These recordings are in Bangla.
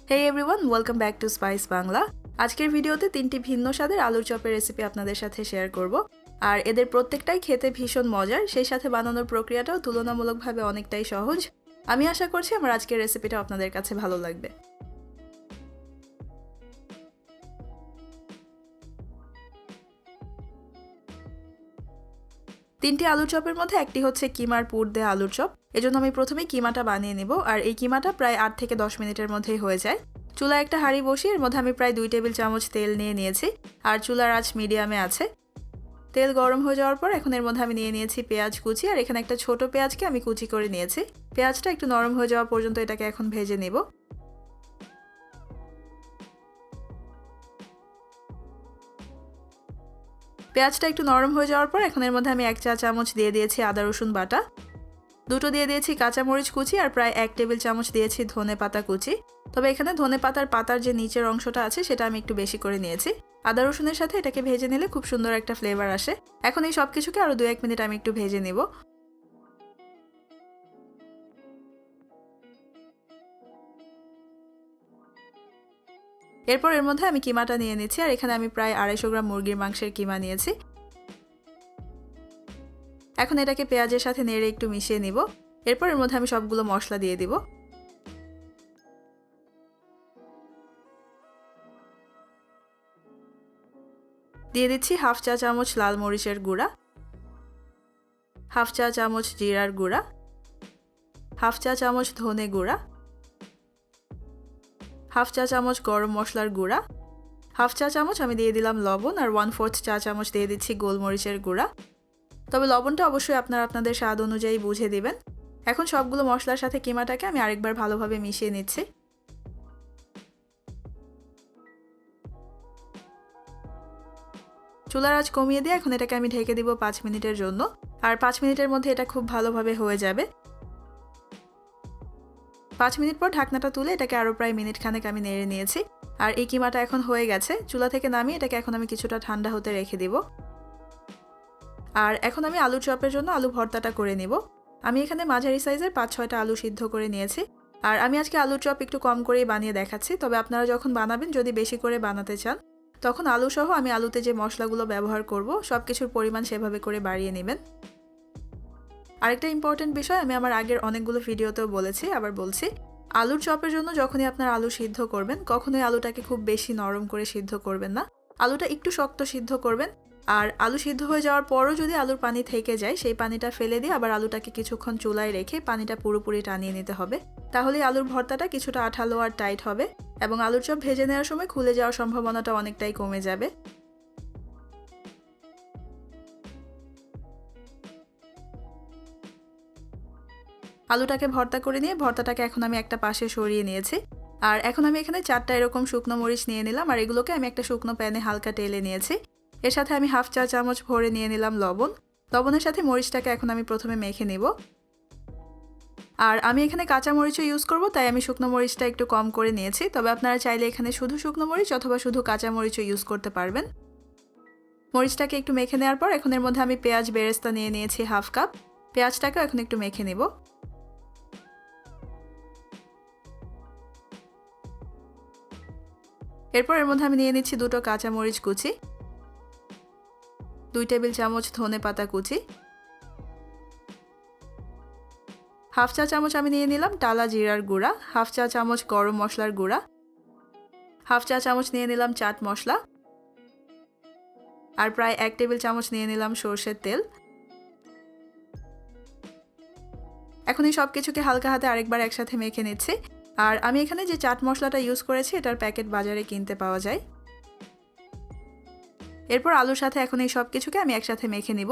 Hey everyone, welcome back to Spice Bangla. আজকের ভিডিওতে তিনটি ভিন্ন স্বাদের আলুর চপের রেসিপি আপনাদের সাথে শেয়ার করব। আর এদের প্রত্যেকটাই খেতে ভীষণ মজার, সেই সাথে বানানোর প্রক্রিয়াটাও তুলনামূলকভাবে অনেকটাই সহজ। আমি আশা করছি আমার আজকের রেসিপিটা আপনাদের কাছে ভালো লাগবে। তিনটি আলুর চপের মধ্যে একটি হচ্ছে কিমার পুর দেয়া আলুর চপ। এজন্য আমি প্রথমে কিমাটা বানিয়ে নেব, আর এই কিমাটা প্রায় 8 থেকে 10 মিনিটের মধ্যেই হয়ে যায়। চুলায় একটা হাঁড়ি বসিয়ে এর মধ্যে আমি প্রায় 2 টেবিল চামচ তেল নিয়ে নিয়েছি, আর চুলার আঁচ মিডিয়ামে আছে। তেল গরম হয়ে যাওয়ার পর এখন এর মধ্যে আমি নিয়ে নিয়েছি পেঁয়াজ কুচি, আর এখানে একটা ছোট পেঁয়াজকে আমি কুচি করে নিয়েছি। পেঁয়াজটা একটু নরম হয়ে যাওয়া পর্যন্ত এটাকে এখন ভেজে নেব। পেঁয়াজটা একটু নরম হয়ে যাওয়ার পর এখন এর মধ্যে আমি 1 চা চামচ দিয়ে দিয়েছি আদা রসুন বাটা, দুটো দিয়ে দিয়েছি কাঁচামরিচ কুচি, আর প্রায় 1 টেবিল চামচ দিয়েছি ধনে পাতা কুচি। তবে এখানে ধনে পাতার যে নিচের অংশটা আছে সেটা আমি একটু বেশি করে নিয়েছি। আদা রসুনের সাথে এটাকে ভেজে নিলে খুব সুন্দর একটা ফ্লেভার আসে। এখন এই সব কিছুকে আরও 2-1 মিনিট আমি একটু ভেজে নেব। এরপর এর মধ্যে আমি কিমাটা নিয়ে নিচ্ছি, আর এখানে আমি প্রায় 250 গ্রাম মুরগির মাংসের কিমা নিয়েছি। এখন এটাকে পেঁয়াজের সাথে নেড়ে একটু মিশিয়ে নিব। এরপর এর মধ্যে আমি সবগুলো মশলা দিয়ে দিব। দিয়ে দিচ্ছি 1/2 চা চামচ লাল মরিচের গুঁড়া, 1/2 চা চামচ জিরার গুঁড়া, 1/2 চা চামচ ধনে গুঁড়া, 1/2 চা চামচ গরম মশলার গুঁড়া, 1/2 চা চামচ আমি দিয়ে দিলাম লবণ, আর 1/4 চা চামচ দিয়ে দিচ্ছি গোলমরিচের গুঁড়া। তবে লবণটা অবশ্যই আপনারা আপনাদের স্বাদ অনুযায়ী বুঝে দিবেন। এখন সবগুলো মশলার সাথে কিমাটাকে আমি আরেকবার ভালোভাবে মিশিয়ে নিচ্ছি। চুলার আঁচ কমিয়ে দিয়ে এখন এটাকে আমি ঢেকে দিব 5 মিনিটের জন্য, আর 5 মিনিটের মধ্যে এটা খুব ভালোভাবে হয়ে যাবে। 5 মিনিট পর ঢাকনাটা তুলে এটাকে আরও প্রায় মিনিট খানেক আমি নেড়ে নিয়েছি, আর এই কিমাটা এখন হয়ে গেছে। চুলা থেকে নামিয়ে এটাকে এখন আমি কিছুটা ঠান্ডা হতে রেখে দিব। আর এখন আমি আলু চপের জন্য আলু ভর্তাটা করে নিব। আমি এখানে মাঝারি সাইজের 5-6টা আলু সিদ্ধ করে নিয়েছি, আর আমি আজকে আলুর চপ একটু কম করেই বানিয়ে দেখাচ্ছি। তবে আপনারা যখন বানাবেন, যদি বেশি করে বানাতে চান, তখন আলু সহ আমি আলুতে যে মশলাগুলো ব্যবহার করব সব কিছুর পরিমাণ সেভাবে করে বাড়িয়ে নেবেন। আরেকটা ইম্পর্টেন্ট বিষয় আমি আমার আগের অনেকগুলো ভিডিওতেও বলেছি, আবার বলছি, আলুর চপের জন্য যখনই আপনার আলু সিদ্ধ করবেন, কখনোই আলুটাকে খুব বেশি নরম করে সিদ্ধ করবেন না। আলুটা একটু শক্ত সিদ্ধ করবেন। আর আলু সিদ্ধ হয়ে যাওয়ার পরও যদি আলুর পানি থেকে যায়, সেই পানিটা ফেলে দিয়ে আবার আলুটাকে কিছুক্ষণ চুলায় রেখে পানিটা পুরোপুরি টানিয়ে নিতে হবে। তাহলে আলুর ভর্তাটা কিছুটা আঠালো আর টাইট হবে, এবং আলুর চপ ভেজে নেওয়ার সময় খুলে যাওয়ার সম্ভাবনাটা অনেকটাই কমে যাবে। আলুটাকে ভর্তা করে নিয়ে ভর্তাটাকে এখন আমি একটা পাশে সরিয়ে নিয়েছি। আর এখন আমি এখানে 4টা এরকম শুকনো মরিচ নিয়ে নিলাম, আর এগুলোকে আমি একটা শুকনো প্যানে হালকা টেলে নিয়েছি। এর সাথে আমি 1/2 চা চামচ ভরে নিয়ে নিলাম লবণ। লবণের সাথে মরিচটাকে এখন আমি প্রথমে মেখে নিব। আর আমি এখানে কাঁচা মরিচও ইউজ করব, তাই আমি শুকনো মরিচটা একটু কম করে নিয়েছি। তবে আপনারা চাইলে এখানে শুধু শুকনো মরিচ অথবা শুধু কাঁচা মরিচও ইউজ করতে পারবেন। মরিচটাকে একটু মেখে নেওয়ার পর এখন এর মধ্যে আমি পেঁয়াজ বেরেস্তা নিয়ে নিয়েছি 1/2 কাপ। পেঁয়াজটাকেও এখন একটু মেখে নেব। এরপর এর মধ্যে আমি নিয়ে নিচ্ছি 2টো কাঁচামরিচ কুচি, 2 টেবিল চামচ ধনে পাতা কুচি, 1/2 চা চামচ আমি নিয়ে নিলাম টালা জিরার গুঁড়া, 1/2 চা চামচ গরম মশলার গুঁড়া, 1/2 চা চামচ নিয়ে নিলাম চাট মশলা, আর প্রায় 1 টেবিল চামচ নিয়ে নিলাম সরষের তেল। এখন এই সব কিছুকে হালকা হাতে আরেকবার একসাথে মেখে নিচ্ছি। আর আমি এখানে যে চাট মশলাটা ইউজ করেছি, এটার প্যাকেট বাজারে কিনতে পাওয়া যায়। এরপর আলুর সাথে এখন এই সব কিছুকে আমি একসাথে মেখে নিব।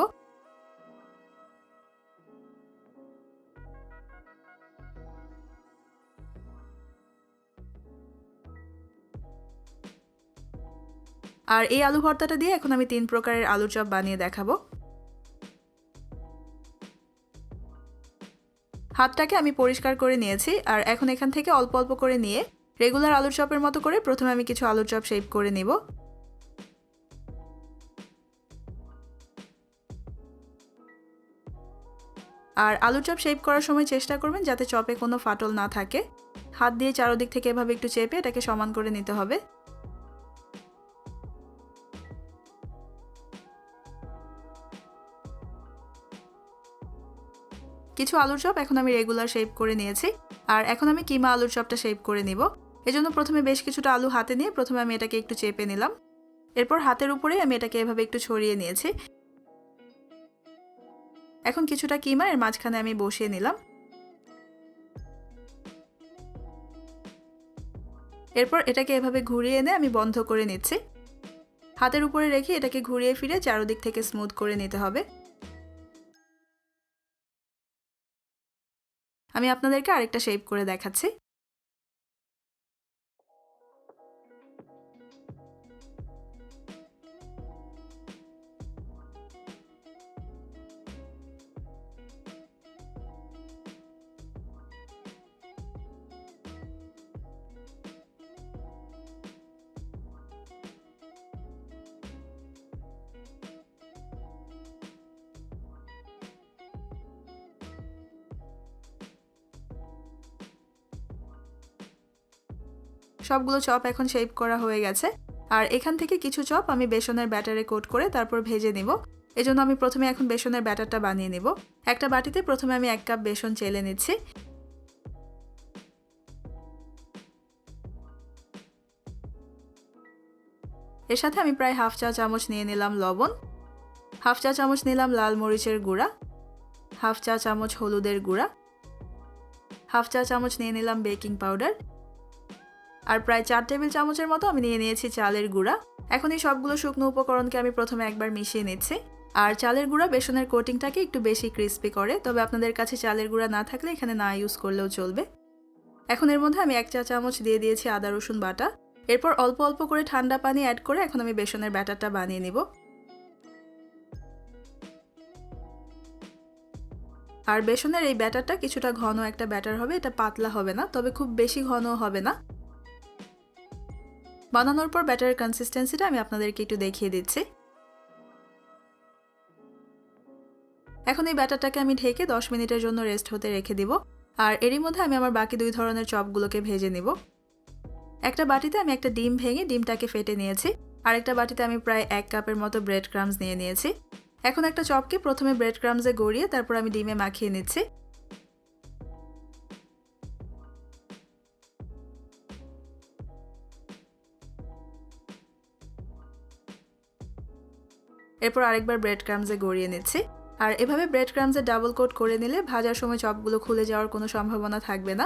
আর এই আলু ভর্তাটা দিয়ে এখন আমি 3 প্রকারের আলু চপ বানিয়ে দেখাবো। হাতটাকে আমি পরিষ্কার করে নিয়েছি, আর এখন এখান থেকে অল্প অল্প করে নিয়ে রেগুলার আলুর চপের মতো করে প্রথমে আমি কিছু আলুর চপ শেপ করে নেব। আর আলু চপ শেপ করার সময় চেষ্টা করবেন যাতে চপে কোনো ফাটল না থাকে। হাত দিয়ে চারদিক থেকে এভাবে একটু চেপে এটাকে সমান করে নিতে হবে। কিছু আলুর চপ এখন আমি রেগুলার শেপ করে নিয়েছি, আর এখন আমি কিমা আলুর চপটা শেপ করে নিব। এজন্য প্রথমে বেশ কিছুটা আলু হাতে নিয়ে প্রথমে আমি এটাকে একটু চেপে নিলাম। এরপর হাতের উপরে আমি এটাকে এভাবে একটু ছড়িয়ে নিয়েছি। এখন কিছুটা কিমা এর মাঝখানে আমি বসিয়ে নিলাম। এরপর এটাকে এভাবে ঘুরিয়ে এনে আমি বন্ধ করে নিচ্ছি। হাতের উপরে রেখে এটাকে ঘুরিয়ে ফিরে চারদিক থেকে স্মুথ করে নিতে হবে। আমি আপনাদেরকে আরেকটা শেপ করে দেখাচ্ছি। সবগুলো চপ এখন শেপ করা হয়ে গেছে, আর এখান থেকে কিছু চপ আমি বেসনের ব্যাটারে কোট করে তারপর ভেজে নিব। এজন্য আমি প্রথমে এখন বেসনের ব্যাটারটা বানিয়ে নিব। একটা বাটিতে প্রথমে আমি 1 কাপ বেসন চেলে নিচ্ছি। এর সাথে আমি প্রায় হাফ চা চামচ নিয়ে নিলাম লবণ, হাফ চা চামচ নিলাম লাল মরিচের গুঁড়া, হাফ চা চামচ হলুদের গুঁড়া, হাফ চা চামচ নিয়ে নিলাম বেকিং পাউডার, আর প্রায় 4 টেবিল চামচের মতো আমি নিয়ে নিয়েছি চালের গুঁড়া। এখন এই সবগুলো শুকনো উপকরণকে আমি প্রথমে একবার মিশিয়ে নিচ্ছি। আর চালের গুঁড়া বেসনের কোটিংটাকে একটু বেশি ক্রিস্পি করে, তবে আপনাদের কাছে চালের গুঁড়া না থাকলে এখানে না ইউজ করলেও চলবে। এখন এর মধ্যে আমি 1 চা চামচ দিয়ে দিয়েছি আদা রসুন বাটা। এরপর অল্প অল্প করে ঠান্ডা পানি অ্যাড করে এখন আমি বেসনের ব্যাটারটা বানিয়ে নিব। আর বেসনের এই ব্যাটারটা কিছুটা ঘন একটা ব্যাটার হবে, এটা পাতলা হবে না, তবে খুব বেশি ঘনও হবে না। বানানোর পর ব্যাটারের কনসিস্টেন্সিটা আমি আপনাদেরকে একটু দেখিয়ে দিচ্ছি। এখন এই ব্যাটারটাকে আমি ঢেকে 10 মিনিটের জন্য রেস্ট হতে রেখে দিব। আর এরই মধ্যে আমি আমার বাকি 2 ধরনের চপগুলোকে ভেজে নিব। একটা বাটিতে আমি একটা ডিম ভেঙে ডিমটাকে ফেটে নিয়েছি, আর একটা বাটিতে আমি প্রায় 1 কাপের মতো ব্রেড ক্রাম্বস নিয়ে নিয়েছি। এখন একটা চপকে প্রথমে ব্রেড ক্রাম্বসে গড়িয়ে তারপর আমি ডিমে মাখিয়ে নিচ্ছি। এরপর আরেকবার ব্রেড ক্রাম্বসে গড়িয়ে নিচ্ছি। আর এভাবে ব্রেড ক্রাম্বসে ডাবল কোট করে নিলে ভাজার সময় চপগুলো খুলে যাওয়ার কোনো সম্ভাবনা থাকবে না।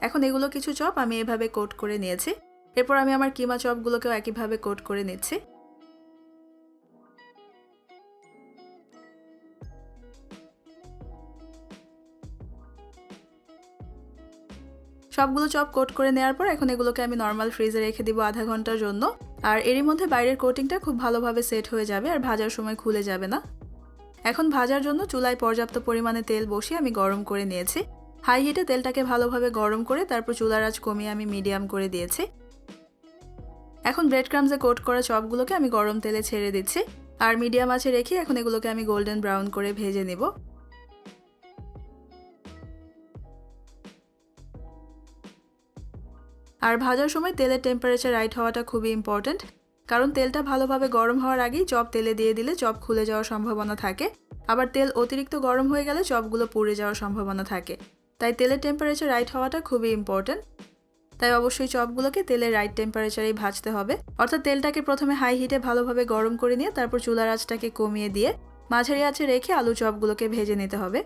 এখন এগুলো কিছু চপ আমি এভাবে কোট করে নিয়েছি। এরপর আমি আমার কিমা চপগুলোকেও একইভাবে কোট করে নিচ্ছি। সবগুলো চপ কোট করে নেওয়ার পর এখন এগুলোকে আমি নর্মাল ফ্রিজে রেখে দিব আধা ঘন্টার জন্য। আর এরই মধ্যে বাইরের কোটিংটা খুব ভালোভাবে সেট হয়ে যাবে আর ভাজার সময় খুলে যাবে না। এখন ভাজার জন্য চুলায় পর্যাপ্ত পরিমাণে তেল বসিয়ে আমি গরম করে নিয়েছি। হাই হিটে তেলটাকে ভালোভাবে গরম করে তারপর চুলার আঁচ কমিয়ে আমি মিডিয়াম করে দিয়েছি। এখন ব্রেড ক্রাম্বসে কোট করা চপগুলোকে আমি গরম তেলে ছেড়ে দিচ্ছি, আর মিডিয়াম আঁচে রেখে এখন এগুলোকে আমি গোল্ডেন ব্রাউন করে ভেজে নেব। আর ভাজার সময় তেলের টেম্পারেচার রাইট হওয়াটা খুবই ইম্পর্ট্যান্ট, কারণ তেলটা ভালোভাবে গরম হওয়ার আগেই চপ তেলে দিয়ে দিলে চপ খুলে যাওয়ার সম্ভাবনা থাকে, আবার তেল অতিরিক্ত গরম হয়ে গেলে চপগুলো পুড়ে যাওয়ার সম্ভাবনা থাকে। তাই তেলের টেম্পারেচার রাইট হওয়াটা খুবই ইম্পর্ট্যান্ট। তাই অবশ্যই চপগুলোকে তেলের রাইট টেম্পারেচারেই ভাজতে হবে, অর্থাৎ তেলটাকে প্রথমে হাই হিটে ভালোভাবে গরম করে নিয়ে তারপর চুলার আঁচটাকে কমিয়ে দিয়ে মাঝারি আঁচে রেখে আলু চপগুলোকে ভেজে নিতে হবে।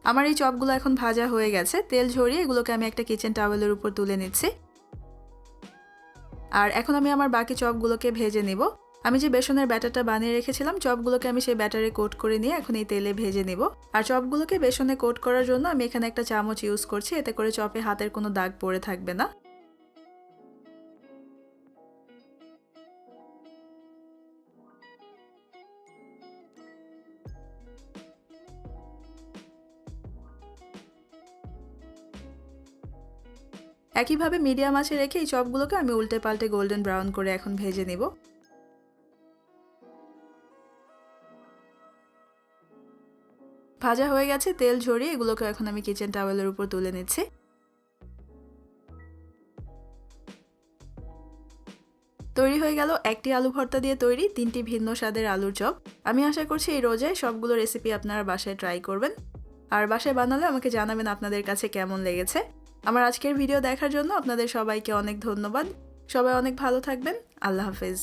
আমার এই চপগুলো এখন ভাজা হয়ে গেছে। তেল ঝরিয়ে এগুলোকে আমি একটা কিচেন টাওয়েলের উপর তুলে নিচ্ছি। আর এখন আমি আমার বাকি চপগুলোকে ভেজে নেব। আমি যে বেসনের ব্যাটারটা বানিয়ে রেখেছিলাম চপগুলোকে আমি সেই ব্যাটারে কোট করে নিয়ে এখন এই তেলে ভেজে নেব। আর চপগুলোকে বেসনে কোট করার জন্য আমি এখানে একটা চামচ ইউজ করছি, এতে করে চপে হাতের কোনো দাগ পড়ে থাকবে না। একইভাবে মিডিয়াম আঁচে রেখে এই চপগুলোকে আমি উল্টে পাল্টে গোল্ডেন ব্রাউন করে এখন ভেজে নেব। ভাজা হয়ে গেছে, তেল ঝরিয়ে এগুলোকে এখন আমি কিচেন টাওয়েলের উপর তুলে নিচ্ছি। তৈরি হয়ে গেল একটি আলু ভর্তা দিয়ে তৈরি 3টি ভিন্ন স্বাদের আলুর চপ। আমি আশা করছি এই রোজায় সবগুলো রেসিপি আপনারা বাসায় ট্রাই করবেন। আর বাসায় বানালে আমাকে জানাবেন আপনাদের কাছে কেমন লেগেছে। আমার আজকের ভিডিও দেখার জন্য আপনাদের সবাইকে অনেক ধন্যবাদ। সবাই অনেক ভালো থাকবেন। আল্লাহ হাফেজ।